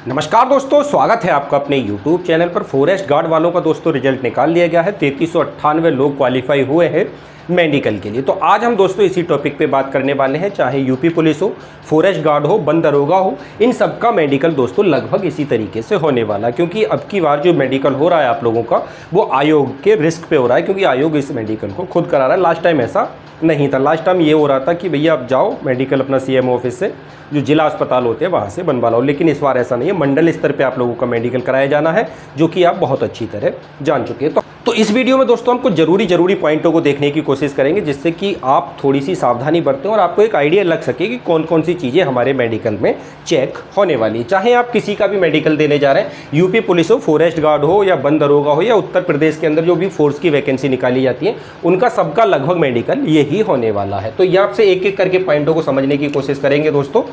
नमस्कार दोस्तों, स्वागत है आपका अपने YouTube चैनल पर। फॉरेस्ट गार्ड वालों का दोस्तों रिजल्ट निकाल लिया गया है। 3398 लोग क्वालिफाई हुए हैं मेडिकल के लिए। तो आज हम दोस्तों इसी टॉपिक पे बात करने वाले हैं। चाहे यूपी पुलिस हो, फॉरेस्ट गार्ड हो, वन दरोगा हो, इन सब का मेडिकल दोस्तों लगभग इसी तरीके से होने वाला है। क्योंकि अब की बार जो मेडिकल हो रहा है आप लोगों का, वो आयोग के रिस्क पे हो रहा है, क्योंकि आयोग इस मेडिकल को खुद करा रहा है। लास्ट टाइम ऐसा नहीं था। लास्ट टाइम ये हो रहा था कि भैया आप जाओ मेडिकल अपना सीएमओ ऑफिस से, जो जिला अस्पताल होते हैं वहाँ से बनवा लो। लेकिन इस बार ऐसा नहीं है, मंडल स्तर पे आप लोगों का मेडिकल कराया जाना है, जो कि आप बहुत अच्छी तरह जान चुके हैं। तो इस वीडियो में दोस्तों हम कुछ जरूरी पॉइंटों को देखने की कोशिश करेंगे, जिससे कि आप थोड़ी सी सावधानी बरतें और आपको एक आइडिया लग सके कि कौन कौन सी चीज़ें हमारे मेडिकल में चेक होने वाली है। चाहे आप किसी का भी मेडिकल देने जा रहे हैं, यूपी पुलिस हो, फॉरेस्ट गार्ड हो, या वन दरोगा हो, या उत्तर प्रदेश के अंदर जो भी फोर्स की वैकेंसी निकाली जाती है, उनका सबका लगभग मेडिकल यही होने वाला है। तो ये आपसे एक एक करके पॉइंटों को समझने की कोशिश करेंगे दोस्तों,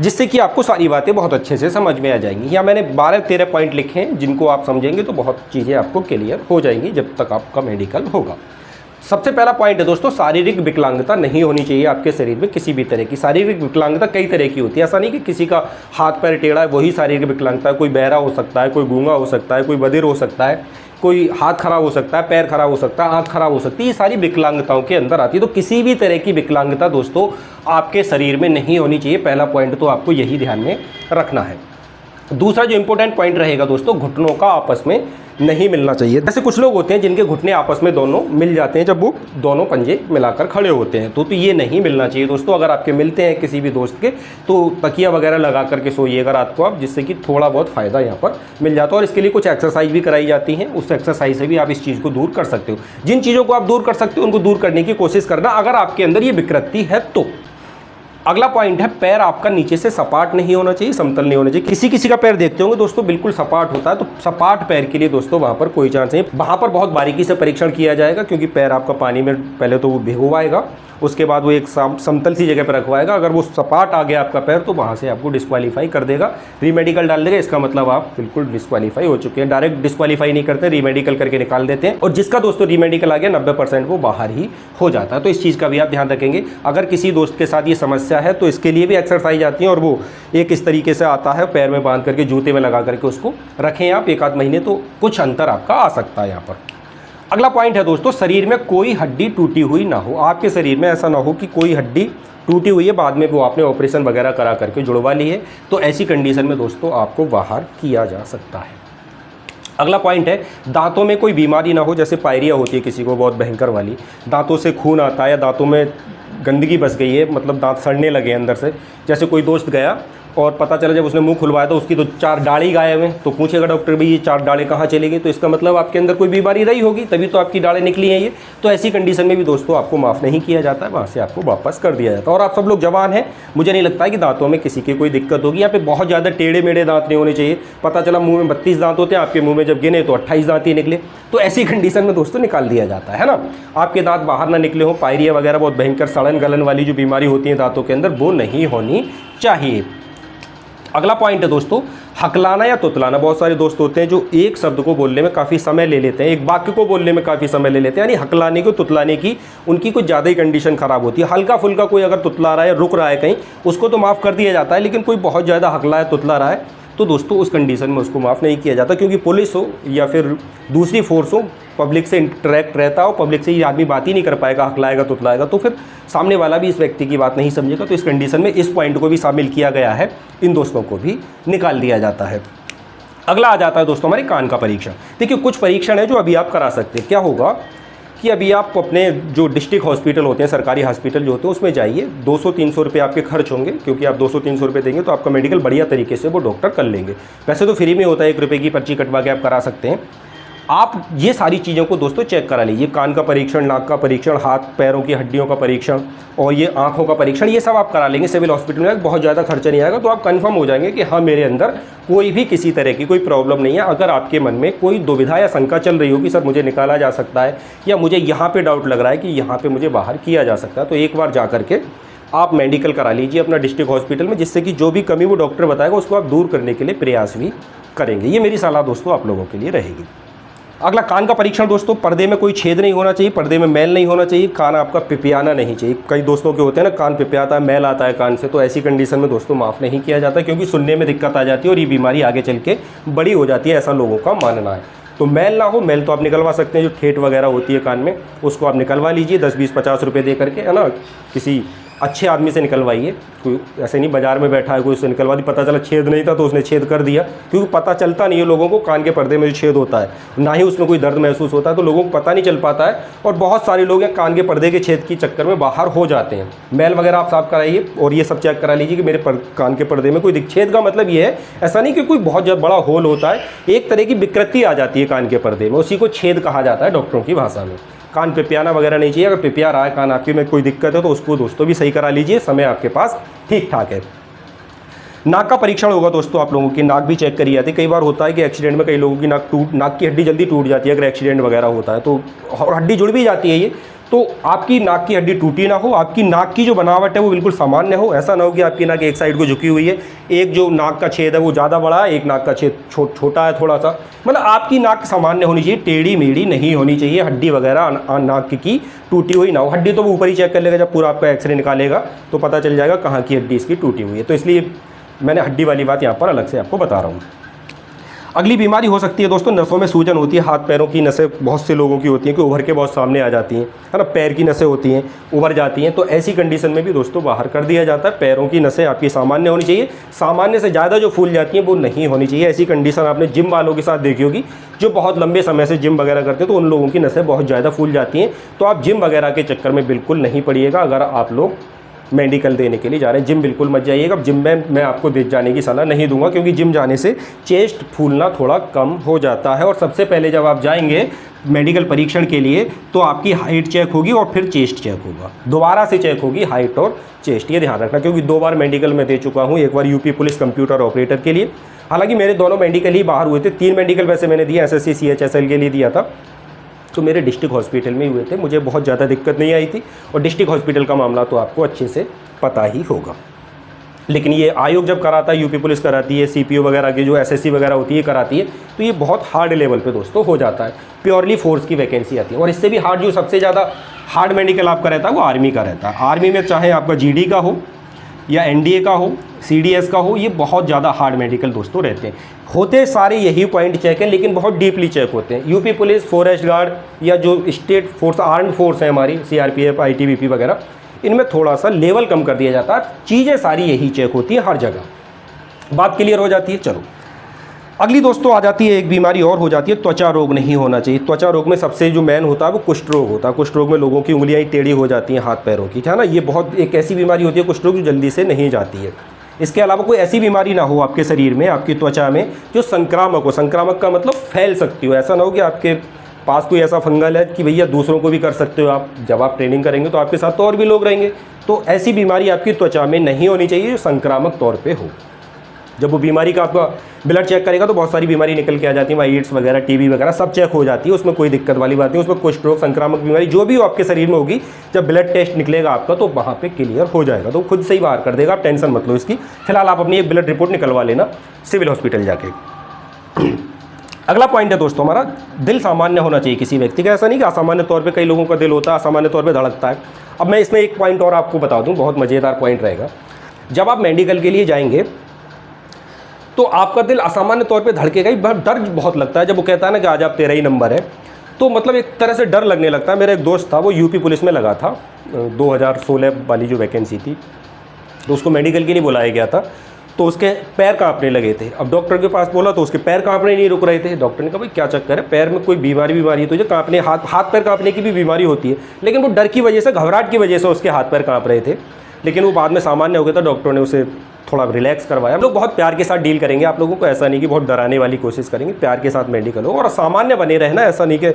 जिससे कि आपको सारी बातें बहुत अच्छे से समझ में आ जाएंगी। यहाँ मैंने 12-13 पॉइंट लिखे हैं, जिनको आप समझेंगे तो बहुत चीज़ें आपको क्लियर हो जाएंगी जब तक आपका मेडिकल होगा। सबसे पहला पॉइंट है दोस्तों, शारीरिक विकलांगता नहीं होनी चाहिए आपके शरीर में किसी भी तरह की। शारीरिक विकलांगता कई तरह की होती है। ऐसा नहीं कि किसी का हाथ पैर टेढ़ा है वही शारीरिक विकलांगता है। कोई बहरा हो सकता है, कोई गूंगा हो सकता है, कोई बधिर हो सकता है, कोई हाथ खराब हो सकता है, पैर खराब हो सकता है, आँख खराब हो सकती है। ये सारी विकलांगताओं के अंदर आती है। तो किसी भी तरह की विकलांगता दोस्तों आपके शरीर में नहीं होनी चाहिए। पहला पॉइंट तो आपको यही ध्यान में रखना है। दूसरा जो इंपॉर्टेंट पॉइंट रहेगा दोस्तों, घुटनों का आपस में नहीं मिलना चाहिए। जैसे कुछ लोग होते हैं जिनके घुटने आपस में दोनों मिल जाते हैं जब वो दोनों पंजे मिलाकर खड़े होते हैं, तो ये नहीं मिलना चाहिए दोस्तों। अगर आपके मिलते हैं किसी भी दोस्त के, तो तकिया वगैरह लगा करके सोइएगा रात को आप, जिससे कि थोड़ा बहुत फ़ायदा यहाँ पर मिल जाता है। और इसके लिए कुछ एक्सरसाइज भी कराई जाती हैं, उस एक्सरसाइज से भी आप इस चीज़ को दूर कर सकते हो। जिन चीज़ों को आप दूर कर सकते हो उनको दूर करने की कोशिश करना, अगर आपके अंदर ये विकृति है तो। अगला पॉइंट है, पैर आपका नीचे से सपाट नहीं होना चाहिए, समतल नहीं होना चाहिए। किसी किसी का पैर देखते होंगे दोस्तों बिल्कुल सपाट होता है, तो सपाट पैर के लिए दोस्तों वहाँ पर कोई चांस नहीं। वहाँ पर बहुत बारीकी से परीक्षण किया जाएगा, क्योंकि पैर आपका पानी में पहले तो वो भिगोवाएगा, उसके बाद वो एक समतल सी जगह पर रखवाएगा। अगर वो सपाट आ गया आपका पैर तो वहाँ से आपको डिस्क्वालीफाई कर देगा, रीमेडिकल डाल देगा। इसका मतलब आप बिल्कुल डिस्क्वालीफाई हो चुके हैं। डायरेक्ट डिस्क्वालीफाई नहीं करते, रीमेडिकल करके निकाल देते हैं। और जिसका दोस्तों रीमेडिकल आ गया 90% वो बाहर ही हो जाता है। तो इस चीज़ का भी आप ध्यान रखेंगे। अगर किसी दोस्त के साथ ये समस्या है तो इसके लिए भी एक्सरसाइज आती है, और वो एक इस तरीके से आता है, पैर में बांध करके जूते में लगा करके उसको रखें आप 1-8 महीने, तो कुछ अंतर आपका आ सकता है यहाँ पर। अगला पॉइंट है दोस्तों, शरीर में कोई हड्डी टूटी हुई ना हो। आपके शरीर में ऐसा ना हो कि कोई हड्डी टूटी हुई है, बाद में वो आपने ऑपरेशन वगैरह करा करके जुड़वा ली है, तो ऐसी कंडीशन में दोस्तों आपको बाहर किया जा सकता है। अगला पॉइंट है, दांतों में कोई बीमारी ना हो। जैसे पायरिया होती है किसी को बहुत भयंकर वाली, दांतों से खून आता है या दांतों में गंदगी बस गई है, मतलब दांत सड़ने लगे अंदर से। जैसे कोई दोस्त गया और पता चला जब उसने मुंह खुलवाया तो उसकी तो 4 दाढ़ी गायब हैं, तो पूछेगा डॉक्टर भाई ये 4 दाढ़ें कहाँ चली गई, तो इसका मतलब आपके अंदर कोई बीमारी रही होगी, तभी तो आपकी दाढ़ें निकली हैं ये। तो ऐसी कंडीशन में भी दोस्तों आपको माफ़ नहीं किया जाता है, वहाँ से आपको वापस कर दिया जाता है। और आप सब लोग जवान हैं, मुझे नहीं लगता है कि दांतों में किसी की कोई दिक्कत होगी। यहाँ पे बहुत ज़्यादा टेढ़े मेढ़े दांत नहीं होने चाहिए। पता चला मुँह में 32 दांत होते हैं, आपके मुँह में जब गिने तो 28 दांत ही निकले, तो ऐसी कंडीशन में दोस्तों निकाल दिया जाता है ना। आपके दांत बाहर ना निकले हो, पायरिया वगैरह बहुत भयंकर सड़न गलन वाली जो बीमारी होती है दांतों के अंदर, वो नहीं होनी चाहिए। अगला पॉइंट है दोस्तों, हकलाना या तुतलाना। बहुत सारे दोस्त होते हैं जो एक शब्द को बोलने में काफ़ी समय ले लेते हैं, एक वाक्य को बोलने में काफ़ी समय ले लेते हैं, यानी हकलाने को तुतलाने की उनकी कुछ ज़्यादा ही कंडीशन ख़राब होती है। हल्का फुल्का कोई अगर तुतला रहा है, रुक रहा है कहीं, उसको तो माफ़ कर दिया जाता है, लेकिन कोई बहुत ज़्यादा हकला है, तुतला रहा है, तो दोस्तों उस कंडीशन में उसको माफ़ नहीं किया जाता। क्योंकि पुलिस हो या फिर दूसरी फोर्स हो, पब्लिक से इंटरेक्ट रहता हो, पब्लिक से ये आदमी बात ही नहीं कर पाएगा, हकलाएगा तुतलाएगा, तो फिर सामने वाला भी इस व्यक्ति की बात नहीं समझेगा। तो इस कंडीशन में इस पॉइंट को भी शामिल किया गया है, इन दोस्तों को भी निकाल दिया जाता है। अगला आ जाता है दोस्तों हमारे कान का परीक्षण। देखिए कुछ परीक्षण है जो अभी आप करा सकते हैं। क्या होगा कि अभी आप अपने जो डिस्ट्रिक्ट हॉस्पिटल होते हैं, सरकारी हॉस्पिटल जो होते हैं, उसमें जाइए। 200-300 रुपये आपके खर्च होंगे, क्योंकि आप 200-300 रुपये देंगे तो आपका मेडिकल बढ़िया तरीके से वो डॉक्टर कर लेंगे। वैसे तो फ्री में होता है, 1 रुपये की पर्ची कटवा के आप करा सकते हैं। आप ये सारी चीज़ों को दोस्तों चेक करा लीजिए। कान का परीक्षण, नाक का परीक्षण, हाथ पैरों की हड्डियों का परीक्षण, और ये आँखों का परीक्षण, ये सब आप करा लेंगे सिविल हॉस्पिटल में। बहुत ज़्यादा खर्चा नहीं आएगा, तो आप कंफर्म हो जाएंगे कि हाँ मेरे अंदर कोई भी किसी तरह की कोई प्रॉब्लम नहीं है। अगर आपके मन में कोई दुविधा या शंका चल रही हो कि सर मुझे निकाला जा सकता है, या मुझे यहाँ पर डाउट लग रहा है कि यहाँ पर मुझे बाहर किया जा सकता है, तो एक बार जा करके आप मेडिकल करा लीजिए अपना डिस्ट्रिक्ट हॉस्पिटल में, जिससे कि जो भी कमी वो डॉक्टर बताएगा उसको आप दूर करने के लिए प्रयास भी करेंगे। ये मेरी सलाह दोस्तों आप लोगों के लिए रहेगी। अगला कान का परीक्षण दोस्तों, पर्दे में कोई छेद नहीं होना चाहिए, पर्दे में मैल नहीं होना चाहिए, कान आपका पिपियाना नहीं चाहिए। कई दोस्तों के होते हैं ना कान पिपियाता है, मैल आता है कान से, तो ऐसी कंडीशन में दोस्तों माफ़ नहीं किया जाता, क्योंकि सुनने में दिक्कत आ जाती है और ये बीमारी आगे चल के बड़ी हो जाती है, ऐसा लोगों का मानना है। तो मैल ना हो, मैल तो आप निकलवा सकते हैं, जो ठेठ वगैरह होती है कान में उसको आप निकलवा लीजिए 10, 20, 50 रुपये दे करके, है ना, किसी अच्छे आदमी से निकलवाइए। कोई ऐसे नहीं बाजार में बैठा है कोई उससे निकलवा दी, पता चला छेद नहीं था तो उसने छेद कर दिया, क्योंकि पता चलता नहीं है लोगों को कान के पर्दे में जो छेद होता है, ना ही उसमें कोई दर्द महसूस होता है, तो लोगों को पता नहीं चल पाता है और बहुत सारे लोग कान के पर्दे के छेद के चक्कर में बाहर हो जाते हैं। मैल वगैरह आप साफ कराइए और ये सब चेक करा लीजिए कि मेरे कान के पर्दे में कोई छेद का मतलब ये है, ऐसा नहीं कि कोई बहुत बड़ा होल होता है, एक तरह की विकृति आ जाती है कान के पर्दे में, उसी को छेद कहा जाता है डॉक्टरों की भाषा में। कान पिपियाना वगैरह नहीं चाहिए। अगर पिपिया रहा है कान आपके में कोई दिक्कत है तो उसको दोस्तों भी सही करा लीजिए, समय आपके पास ठीक ठाक है। नाक का परीक्षण होगा दोस्तों, आप लोगों की नाक भी चेक करी जाती है। कई बार होता है कि एक्सीडेंट में कई लोगों की नाक की हड्डी जल्दी टूट जाती है अगर एक्सीडेंट वगैरह होता है, तो और हड्डी जुड़ भी जाती है ये, तो आपकी नाक की हड्डी टूटी ना हो, आपकी नाक की जो बनावट है वो बिल्कुल सामान्य हो। ऐसा ना हो कि आपकी नाक एक साइड को झुकी हुई है, एक जो नाक का छेद है वो ज़्यादा बड़ा है, एक नाक का छेद छोटा है थोड़ा सा, मतलब आपकी नाक सामान्य होनी चाहिए, टेढ़ी मेढ़ी नहीं होनी चाहिए, हड्डी वगैरह नाक की टूटी हुई ना हो। हड्डी तो वो ऊपर ही चेक कर लेगा, जब पूरा आपका एक्सरे निकालेगा तो पता चल जाएगा कहाँ की हड्डी इसकी टूटी हुई है, तो इसलिए मैंने हड्डी वाली बात यहाँ पर अलग से आपको बता रहा हूँ। अगली बीमारी हो सकती है दोस्तों, नसों में सूजन होती है। हाथ पैरों की नसें बहुत से लोगों की होती हैं कि उभर के बहुत सामने आ जाती हैं, है ना, पैर की नसें होती हैं उभर जाती हैं, तो ऐसी कंडीशन में भी दोस्तों बाहर कर दिया जाता है। पैरों की नसें आपकी सामान्य होनी चाहिए, सामान्य से ज़्यादा जो फूल जाती हैं वो नहीं होनी चाहिए। ऐसी कंडीशन आपने जिम वालों के साथ देखी होगी, जो बहुत लंबे समय से जिम वगैरह करते हैं तो उन लोगों की नसें बहुत ज़्यादा फूल जाती हैं। तो आप जिम वगैरह के चक्कर में बिल्कुल नहीं पड़िएगा। अगर आप लोग मेडिकल देने के लिए जा रहे हैं, जिम बिल्कुल मत जाइएगा। जिम में मैं आपको जाने की सलाह नहीं दूंगा, क्योंकि जिम जाने से चेस्ट फूलना थोड़ा कम हो जाता है। और सबसे पहले जब आप जाएंगे मेडिकल परीक्षण के लिए तो आपकी हाइट चेक होगी और फिर चेस्ट चेक होगा, दोबारा से चेक होगी हाइट और चेस्ट, ये ध्यान रखना। क्योंकि 2 बार मेडिकल में दे चुका हूँ, एक बार यूपी पुलिस कंप्यूटर ऑपरेटर के लिए, हालांकि मेरे दोनों मेडिकल ही बाहर हुए थे, 3 मेडिकल वैसे मैंने दिया, SSC CHSL के लिए दिया था, तो मेरे डिस्ट्रिक्ट हॉस्पिटल में ही हुए थे, मुझे बहुत ज़्यादा दिक्कत नहीं आई थी। और डिस्ट्रिक्ट हॉस्पिटल का मामला तो आपको अच्छे से पता ही होगा। लेकिन ये आयोग जब कराता है, यूपी पुलिस कराती है, CPO वगैरह की जो SSC वगैरह होती है कराती है, तो ये बहुत हार्ड लेवल पे दोस्तों हो जाता है, प्योरली फोर्स की वैकेंसी आती है। और इससे भी हार्ड, जो सबसे ज़्यादा हार्ड मेडिकल आपका रहता है वो आर्मी का रहता है। आर्मी में चाहे आपका GD का हो या NDA का हो, CDS का हो, ये बहुत ज़्यादा हार्ड मेडिकल दोस्तों रहते हैं। होते सारे यही पॉइंट चेक हैं, लेकिन बहुत डीपली चेक होते हैं। यूपी पुलिस, फॉरेस्ट गार्ड या जो स्टेट फोर्स, आर्म्ड फोर्स है हमारी, CRPF, ITBP वगैरह, इनमें थोड़ा सा लेवल कम कर दिया जाता है। चीज़ें सारी यही चेक होती हैं हर जगह। बात क्लियर हो जाती है। चलो अगली दोस्तों आ जाती है एक बीमारी और हो जाती है, त्वचा रोग नहीं होना चाहिए। त्वचा रोग में सबसे जो मेन होता है वो कुष्ठ रोग होता है। कुष्ठ रोग में लोगों की उंगलियां टेढ़ी हो जाती हैं हाथ पैरों की, है ना, ये बहुत एक ऐसी बीमारी होती है कुष्ठ रोग जो जल्दी से नहीं जाती है। इसके अलावा कोई ऐसी बीमारी ना हो आपके शरीर में, आपकी त्वचा में, जो संक्रामक हो। संक्रामक का मतलब फैल सकती हो, ऐसा ना हो कि आपके पास कोई ऐसा फंगल है कि भैया दूसरों को भी कर सकते हो आप। जब आप ट्रेनिंग करेंगे तो आपके साथ तो और भी लोग रहेंगे, तो ऐसी बीमारी आपकी त्वचा में नहीं होनी चाहिए जो संक्रामक तौर पे हो। जब वो बीमारी का आपका ब्लड चेक करेगा तो बहुत सारी बीमारी निकल के आ जाती है, एड्स वगैरह, TB वगैरह सब चेक हो जाती है, उसमें कोई दिक्कत वाली बात नहीं। उसमें कुष्ठ रोग, संक्रामक बीमारी जो भी हो आपके शरीर में होगी, जब ब्लड टेस्ट निकलेगा आपका तो वहाँ पे क्लियर हो जाएगा, तो खुद से ही बाहर कर देगा, आप टेंशन मत लो इसकी। फिलहाल आप अपनी एक ब्लड रिपोर्ट निकलवा लेना सिविल हॉस्पिटल जाके। अगला पॉइंट है दोस्तों हमारा, दिल सामान्य होना चाहिए किसी व्यक्ति का। ऐसा नहीं कि असामान्य तौर पे कई लोगों का दिल होता है, असामान्य तौर पे धड़कता है। अब मैं इसमें एक पॉइंट और आपको बता दूं, बहुत मज़ेदार पॉइंट रहेगा। जब आप मेडिकल के लिए जाएंगे तो आपका दिल असामान्य तौर पे धड़केगा ही, डर बहुत लगता है। जब वो कहता है ना कि आज आप 13 ही नंबर है, तो मतलब एक तरह से डर लगने लगता है। मेरा एक दोस्त था, वो यूपी पुलिस में लगा था, 2016 वाली जो वैकेंसी थी, तो उसको मेडिकल के लिए बुलाया गया था, तो उसके पैर कांपने लगे थे। अब डॉक्टर के पास बोला तो उसके पैर कांपने नहीं रुक रहे थे। डॉक्टर ने कहा भाई क्या चक्कर है, पैर में कोई बीमारी है तो जो कांपने, हाथ पैर कांपने की भी बीमारी होती है, लेकिन वो डर की वजह से, घबराहट की वजह से उसके हाथ पैर कांप रहे थे, लेकिन वो बाद में सामान्य हो गया था। डॉक्टर ने उसे थोड़ा रिलैक्स करवाया। हम लोग बहुत प्यार के साथ डील करेंगे आप लोगों को, ऐसा नहीं कि बहुत डराने वाली कोशिश करेंगे, प्यार के साथ मेडिकल हो और सामान्य बने रहना। ऐसा नहीं कि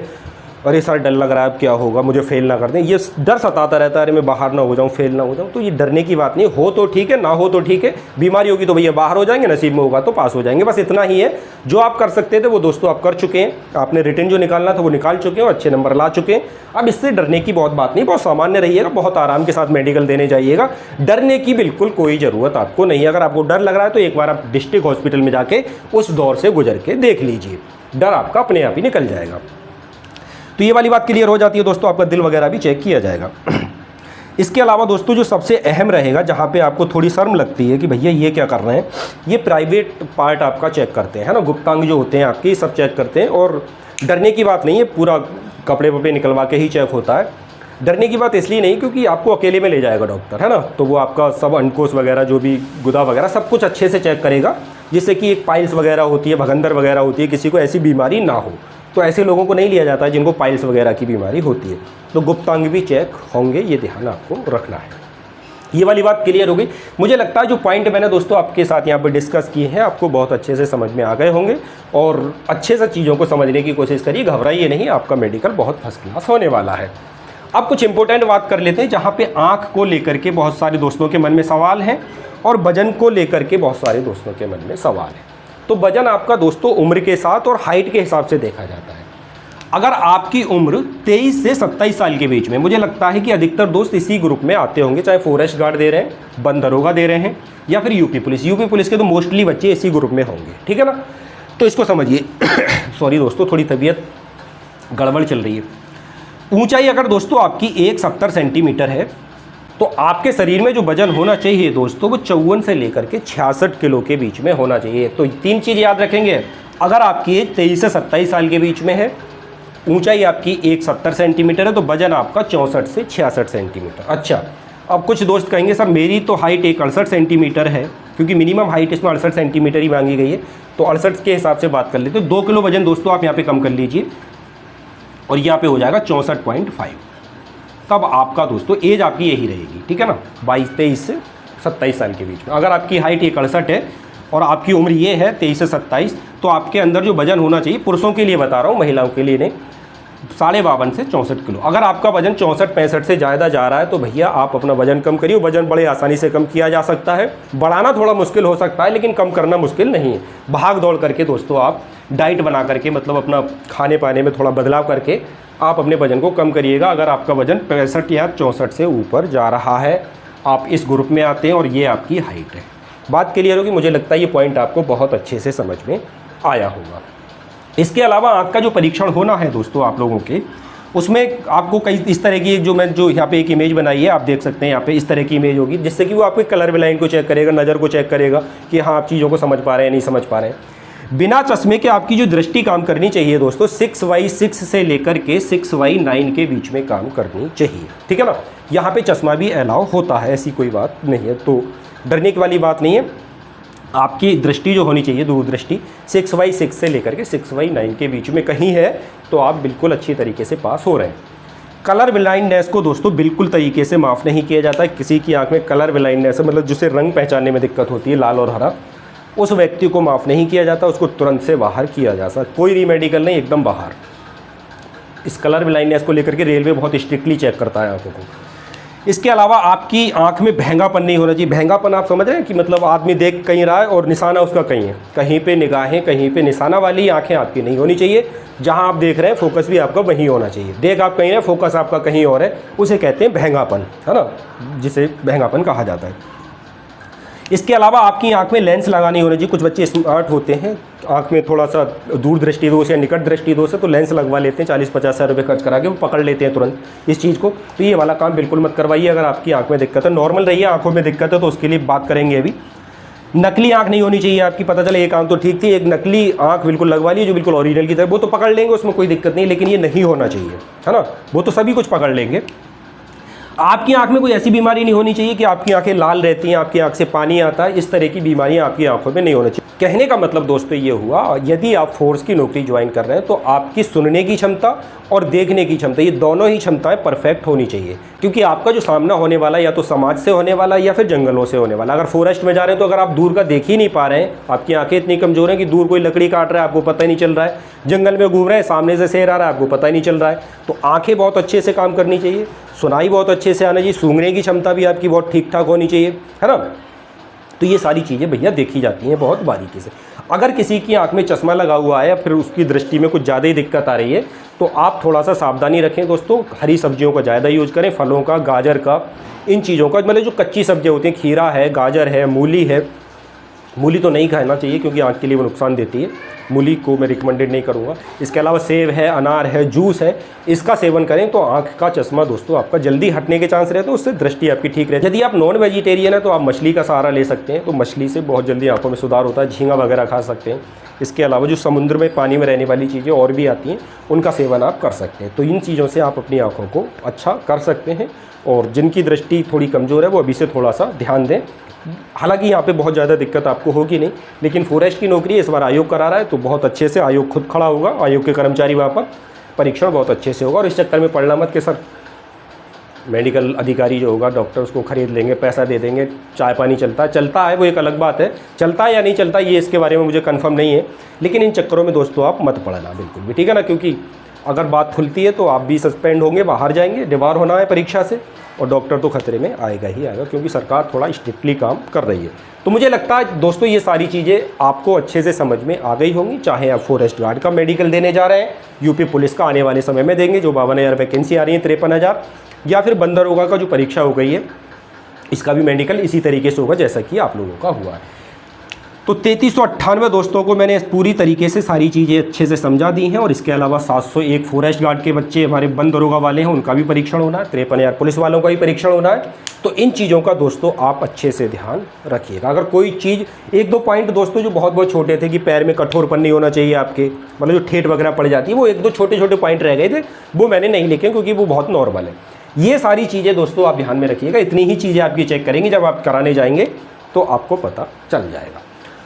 अरे सर डर लग रहा है अब क्या होगा, मुझे फेल ना कर दें, ये डर सताता रहता है, अरे मैं बाहर ना हो जाऊँ, फेल ना हो जाऊँ। तो ये डरने की बात नहीं, हो तो ठीक है, ना हो तो ठीक है। बीमारी होगी तो भैया बाहर हो जाएंगे, नसीब में होगा तो पास हो जाएंगे, बस इतना ही है। जो आप कर सकते थे वो दोस्तों आप कर चुके हैं, आपने रिटर्न जो निकालना था वो निकाल चुके हैं और अच्छे नंबर ला चुके हैं। अब इससे डरने की बहुत बात नहीं, बहुत सामान्य रहिएगा, बहुत आराम के साथ मेडिकल देने जाइएगा। डरने की बिल्कुल कोई ज़रूरत आपको नहीं है। अगर आपको डर लग रहा है तो एक बार आप डिस्ट्रिक्ट हॉस्पिटल में जाके उस दौर से गुजर के देख लीजिए। डर आपका अपने आप ही निकल जाएगा। तो ये वाली बात क्लियर हो जाती है दोस्तों, आपका दिल वगैरह भी चेक किया जाएगा। इसके अलावा दोस्तों जो सबसे अहम रहेगा, जहाँ पे आपको थोड़ी शर्म लगती है कि भैया ये क्या कर रहे हैं, ये प्राइवेट पार्ट आपका चेक करते हैं, है ना, गुप्तांग जो होते हैं आपके, ये सब चेक करते हैं। और डरने की बात नहीं है, पूरा कपड़े वपड़े निकलवा के ही चेक होता है। डरने की बात इसलिए नहीं क्योंकि आपको अकेले में ले जाएगा डॉक्टर, है ना, तो वो आपका सब अंडकोश वगैरह जो भी गुदा वगैरह सब कुछ अच्छे से चेक करेगा, जिससे कि एक पाइल्स वगैरह होती है, भगंदर वगैरह होती है, किसी को ऐसी बीमारी ना हो। तो ऐसे लोगों को नहीं लिया जाता है जिनको पाइल्स वगैरह की बीमारी होती है। तो गुप्तांग भी चेक होंगे, ये ध्यान आपको रखना है। ये वाली बात क्लियर हो गई। मुझे लगता है जो पॉइंट मैंने दोस्तों आपके साथ यहाँ पर डिस्कस किए हैं आपको बहुत अच्छे से समझ में आ गए होंगे और अच्छे से चीज़ों को समझने की कोशिश करिए। घबराइए नहीं, आपका मेडिकल बहुत फर्स्ट क्लास होने वाला है। अब कुछ इंपॉर्टेंट बात कर लेते हैं, जहाँ पे आँख को लेकर के बहुत सारे दोस्तों के मन में सवाल हैं और वजन को लेकर के बहुत सारे दोस्तों के मन में सवाल है। तो वजन आपका दोस्तों उम्र के साथ और हाइट के हिसाब से देखा जाता है। अगर आपकी उम्र 23 से 27 साल के बीच में, मुझे लगता है कि अधिकतर दोस्त इसी ग्रुप में आते होंगे, चाहे फॉरेस्ट गार्ड दे रहे हैं, वन दरोगा दे रहे हैं या फिर यूपी पुलिस के तो मोस्टली बच्चे इसी ग्रुप में होंगे, ठीक है ना। तो इसको समझिए। सॉरी दोस्तों, थोड़ी तबीयत गड़बड़ चल रही है। ऊंचाई अगर दोस्तों आपकी 170 सेंटीमीटर है तो आपके शरीर में जो वजन होना चाहिए दोस्तों वो 54 से लेकर के 66 किलो के बीच में होना चाहिए। तो 3 चीज़ याद रखेंगे, अगर आपकी एज 23 से 27 साल के बीच में है, ऊंचाई आपकी 170 सेंटीमीटर है, तो वजन आपका 64 से 66 सेंटीमीटर। अच्छा, अब कुछ दोस्त कहेंगे सर मेरी तो हाइट 68 सेंटीमीटर है, क्योंकि मिनिमम हाइट इसमें 68 सेंटीमीटर ही मांगी गई है, तो 68 के हिसाब से बात कर लेते तो 2 किलो वजन दोस्तों आप यहाँ पे कम कर लीजिए और यहाँ पे हो जाएगा 64.5। तब आपका दोस्तों एज आपकी यही रहेगी, ठीक है ना, 23 से 27 साल के बीच में। अगर आपकी हाइट 168 है और आपकी उम्र ये है 23 से 27, तो आपके अंदर जो वजन होना चाहिए, पुरुषों के लिए बता रहा हूँ, महिलाओं के लिए नहीं, 52.5 से 64 किलो। अगर आपका वजन 64-65 से ज़्यादा जा रहा है तो भैया आप अपना वजन कम करिए। वजन बड़े आसानी से कम किया जा सकता है, बढ़ाना थोड़ा मुश्किल हो सकता है लेकिन कम करना मुश्किल नहीं है। भाग दौड़ करके दोस्तों आप डाइट बना करके, मतलब अपना खाने पाने में थोड़ा बदलाव करके आप अपने वजन को कम करिएगा। अगर आपका वजन 65 या 64 से ऊपर जा रहा है, आप इस ग्रुप में आते हैं और ये आपकी हाइट है। बात क्लियर होगी, मुझे लगता है ये पॉइंट आपको बहुत अच्छे से समझ में आया होगा। इसके अलावा आँख का जो परीक्षण होना है दोस्तों आप लोगों के, उसमें आपको कई इस तरह की जो यहाँ पे एक इमेज बनाई है, आप देख सकते हैं यहाँ पे इस तरह की इमेज होगी, जिससे कि वो आपके कलर लाइन को चेक करेगा, नज़र को चेक करेगा कि हाँ आप चीज़ों को समझ पा रहे हैं नहीं समझ पा रहे हैं। बिना चश्मे के आपकी जो दृष्टि काम करनी चाहिए दोस्तों 6/6 से लेकर के 6/9 के बीच में काम करनी चाहिए, ठीक है ना। यहाँ पे चश्मा भी अलाउ होता है, ऐसी कोई बात नहीं है, तो डरने की वाली बात नहीं है। आपकी दृष्टि जो होनी चाहिए, दूरदृष्टि 6/6 से लेकर के 6/9 के बीच में कहीं है तो आप बिल्कुल अच्छी तरीके से पास हो रहे हैं। कलर ब्लाइंडनेस को दोस्तों बिल्कुल तरीके से माफ़ नहीं किया जाता है। किसी की आंख में कलर ब्लाइंडनेस है, मतलब जिसे रंग पहचानने में दिक्कत होती है, लाल और हरा, उस व्यक्ति को माफ़ नहीं किया जाता, उसको तुरंत से बाहर किया जा सकता, कोई रीमेडिकल नहीं, एकदम बाहर। इस कलर ब्लाइंडनेस को लेकर के रेलवे बहुत स्ट्रिक्टली चेक करता है आंखों को। इसके अलावा आपकी आंख में भैंगापन नहीं होना चाहिए। भैंगापन आप समझ रहे हैं कि मतलब आदमी देख कहीं रहा है और निशाना उसका कहीं है, कहीं पे निगाहें, कहीं पे निशाना वाली आंखें आपकी नहीं होनी चाहिए। जहां आप देख रहे हैं फोकस भी आपका वहीं होना चाहिए। देख आप कहीं रहे, फोकस आपका कहीं और है, उसे कहते हैं भैंगापन, है ना, जिसे भैंगापन कहा जाता है। इसके अलावा आपकी आंख में लेंस लगानी होनी चाहिए। कुछ बच्चे स्मार्ट होते हैं, आंख में थोड़ा सा दूर दृष्टि दोष या निकट दृष्टि दोष है तो लेंस लगवा लेते हैं, 40-50 हज़ार रुपये खर्च करा के वो पकड़ लेते हैं तुरंत इस चीज़ को। तो ये वाला काम बिल्कुल मत करवाइए। अगर आपकी आंख में दिक्कत है, नॉर्मल रहिए, आंखों में दिक्कत है तो उसके लिए बात करेंगे अभी। नकली आंख नहीं होनी चाहिए आपकी। पता चले एक आंख तो ठीक थी, एक नकली आंख बिल्कुल लगवा ली जो बिल्कुल ओरिजिनल की तरह, वो तो पकड़ लेंगे, उसमें कोई दिक्कत नहीं, लेकिन ये नहीं होना चाहिए, है ना। वो तो सभी कुछ पकड़ लेंगे। आपकी आंख में कोई ऐसी बीमारी नहीं होनी चाहिए कि आपकी आंखें लाल रहती हैं, आपकी आंख से पानी आता है, इस तरह की बीमारियां आपकी आंखों में नहीं होनी चाहिए। कहने का मतलब दोस्तों ये हुआ, यदि आप फोर्स की नौकरी ज्वाइन कर रहे हैं तो आपकी सुनने की क्षमता और देखने की क्षमता, ये दोनों ही क्षमताएं परफेक्ट होनी चाहिए। क्योंकि आपका जो सामना होने वाला या तो समाज से होने वाला या फिर जंगलों से होने वाला। अगर फॉरेस्ट में जा रहे हैं तो अगर आप दूर का देख ही नहीं पा रहे हैं, आपकी आंखें इतनी कमजोर हैं कि दूर कोई लकड़ी काट रहा है आपको पता ही नहीं चल रहा है, जंगल में घूम रहे हैं सामने से शेर आ रहा है आपको पता ही नहीं चल रहा है, तो आंखें बहुत अच्छे से काम करनी चाहिए, सुनाई बहुत अच्छे से आना चाहिए, सूंघने की क्षमता भी आपकी बहुत ठीक ठाक होनी चाहिए, है ना। तो ये सारी चीज़ें भैया देखी जाती हैं बहुत बारीकी से। अगर किसी की आंख में चश्मा लगा हुआ है या फिर उसकी दृष्टि में कुछ ज़्यादा ही दिक्कत आ रही है तो आप थोड़ा सा सावधानी रखें दोस्तों। हरी सब्जियों का ज़्यादा यूज़ करें, फलों का, गाजर का, इन चीज़ों का, मतलब जो कच्ची सब्जियां होती हैं, खीरा है, गाजर है, मूली है, मूली तो नहीं खाना चाहिए क्योंकि आँख के लिए वो नुकसान देती है, मूली को मैं रिकमेंडेड नहीं करूँगा। इसके अलावा सेब है, अनार है, जूस है, इसका सेवन करें तो आँख का चश्मा दोस्तों आपका जल्दी हटने के चांस रहते हैं, उससे दृष्टि आपकी ठीक रहती है। यदि आप नॉन वेजिटेरियन है तो आप मछली का सहारा ले सकते हैं, तो मछली से बहुत जल्दी आँखों में सुधार होता है। झींगा वगैरह खा सकते हैं। इसके अलावा जो समुद्र में पानी में रहने वाली चीज़ें और भी आती हैं, उनका सेवन आप कर सकते हैं। तो इन चीज़ों से आप अपनी आँखों को अच्छा कर सकते हैं। और जिनकी दृष्टि थोड़ी कमज़ोर है वो अभी से थोड़ा सा ध्यान दें। हालांकि यहाँ पे बहुत ज़्यादा दिक्कत आपको होगी नहीं, लेकिन फॉरेस्ट की नौकरी इस बार आयोग करा रहा है तो बहुत अच्छे से आयोग खुद खड़ा होगा, आयोग के कर्मचारी वहाँ पर परीक्षण बहुत अच्छे से होगा। और इस चक्कर में पड़ना मत कि सर मेडिकल अधिकारी जो होगा, डॉक्टर, उसको खरीद लेंगे, पैसा दे देंगे, चाय पानी चलता है वो एक अलग बात है। चलता है या नहीं चलता ये इसके बारे में मुझे कंफर्म नहीं है, लेकिन इन चक्करों में दोस्तों आप मत पड़ना बिल्कुल भी, ठीक है ना। क्योंकि अगर बात खुलती है तो आप भी सस्पेंड होंगे, बाहर जाएंगे, डिबार होना है परीक्षा से, और डॉक्टर तो खतरे में आएगा ही आएगा, क्योंकि सरकार थोड़ा स्ट्रिक्टली काम कर रही है। तो मुझे लगता है दोस्तों ये सारी चीज़ें आपको अच्छे से समझ में आ गई होंगी। चाहे आप फॉरेस्ट गार्ड का मेडिकल देने जा रहे हैं, यूपी पुलिस का आने वाले समय में देंगे, जो 52,000 वैकेंसी आ रही है, 53,000, या फिर बंद दरोगा का जो परीक्षा हो गई है, इसका भी मेडिकल इसी तरीके से होगा जैसा कि आप लोगों का हुआ है। तो 3398 दोस्तों को मैंने पूरी तरीके से सारी चीज़ें अच्छे से समझा दी हैं। और इसके अलावा 701 फॉरेस्ट गार्ड के बच्चे हमारे बंद दरोगा वाले हैं, उनका भी परीक्षण होना है, 53,000 पुलिस वालों का भी परीक्षण होना है। तो इन चीज़ों का दोस्तों आप अच्छे से ध्यान रखिएगा। अगर कोई चीज़, एक दो पॉइंट दोस्तों जो बहुत छोटे थे कि पैर में कठोरपन नहीं होना चाहिए आपके, मतलब जो ठेठ वगैरह पड़ जाती है, वो एक दो छोटे पॉइंट रह गए थे, वो मैंने नहीं लिखे क्योंकि वो बहुत नॉर्मल है। ये सारी चीज़ें दोस्तों आप ध्यान में रखिएगा। इतनी ही चीज़ें आपकी चेक करेंगे, जब आप कराने जाएंगे तो आपको पता चल जाएगा।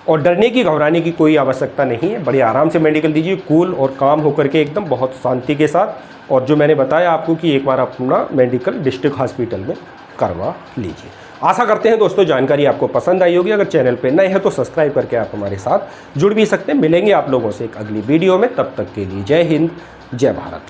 और डरने की, घबराने की कोई आवश्यकता नहीं है। बड़े आराम से मेडिकल दीजिए, कूल और काम होकर के, एकदम बहुत शांति के साथ। और जो मैंने बताया आपको कि एक बार अपना मेडिकल डिस्ट्रिक्ट हॉस्पिटल में करवा लीजिए। आशा करते हैं दोस्तों जानकारी आपको पसंद आई होगी। अगर चैनल पे नए हैं तो सब्सक्राइब करके आप हमारे साथ जुड़ भी सकते हैं। मिलेंगे आप लोगों से एक अगली वीडियो में, तब तक के लिए जय हिंद, जय भारत।